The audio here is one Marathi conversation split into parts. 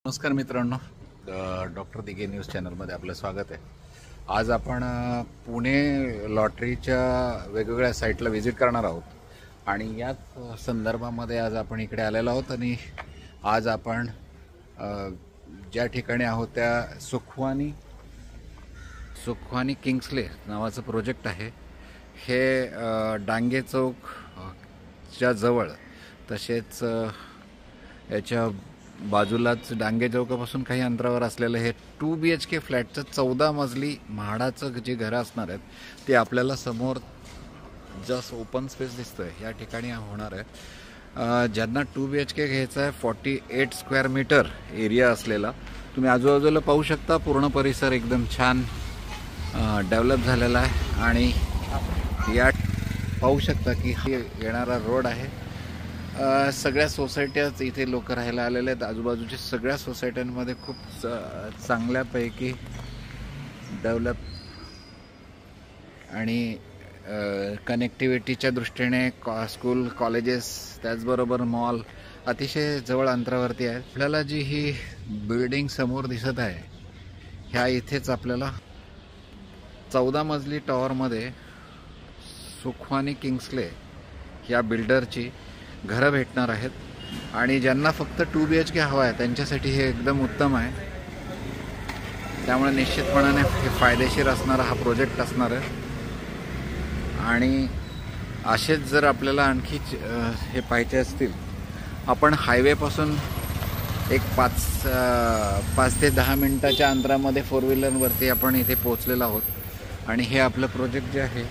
नमस्कार मित्रांनो, डॉक्टर दिघे न्यूज चॅनलमध्ये आपलं स्वागत आहे। आज आपण पुणे लॉटरीच्या वेगवेगळ्या साईटला व्हिजिट करणार आहोत आणि याच संदर्भामध्ये आज आपण इकडे आलेलो आहोत। आणि आज आपण ज्या ठिकाणी आहोत त्या सुखवानी किंग्सले नावाचं प्रोजेक्ट आहे। हे डांगे चौकच्या जवळ, तसेच याच्या बाजूलाच डांगे चौकापासून काही अंतरावर असलेलं हे 2 BHK फ्लॅटचं 14 मजली म्हाडाचं जे घर असणार आहेत ते आपल्याला समोर जस्ट ओपन स्पेस दिसतंय या ठिकाणी होणार आहे। ज्यांना 2 BHK घ्यायचं आहे, 48 स्क्वेअर मीटर एरिया असलेला, तुम्ही आजूबाजूला पाहू शकता। पूर्ण परिसर एकदम छान डेव्हलप झालेला आहे आणि या पाहू शकता की हे येणारा रोड आहे। सगळ्या सोसायट्याच इथे लोक राहायला आलेले आहेत। आजूबाजूच्या सगळ्या सोसायट्यांमध्ये खूप चांगल्यापैकी डेव्हलप आणि कनेक्टिव्हिटीच्या दृष्टीने स्कूल, कॉलेजेस, त्याचबरोबर मॉल अतिशय जवळ अंतरावरती आहे। आपल्याला जी ही बिल्डिंग समोर दिसत आहे, ह्या इथेच आपल्याला 14 मजली टॉवरमध्ये सुखवानी किंग्सले ह्या बिल्डरची घरं भेटणार आहेत। आणि ज्यांना फक्त 2 BHK हवा आहे त्यांच्यासाठी हे एकदम उत्तम आहे। त्यामुळे निश्चितपणाने हे फायदेशीर असणारा हा प्रोजेक्ट असणार आहे। आणि असेच जर आपल्याला आणखी हे पाहिजे असतील, आपण हायवेपासून एक 5 ते 10 मिनिटाच्या अंतरामध्ये 4 व्हीलरवरती आपण इथे पोहोचलेलो आहोत। आणि हे आपलं प्रोजेक्ट जे आहे,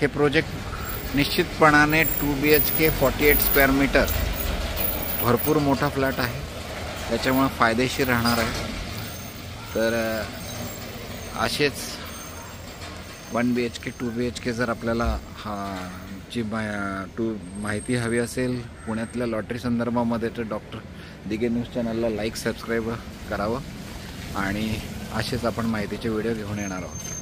हे प्रोजेक्ट निश्चितपणाने 2 BHK 48 स्क्वेअर मीटर भरपूर मोठा फ्लॅट आहे, त्याच्यामुळे फायदेशीर राहणार आहे। तर असेच 1 BHK 2 BHK जर आपल्याला ची माहिती हवी असेल पुण्यातल्या लॉटरी संदर्भामध्ये, तर डॉक्टर दिघे न्यूज चॅनलला लाईक, सबस्क्राईब करावं। आणि असेच आपण माहितीचे व्हिडिओ घेऊन येणार आहोत।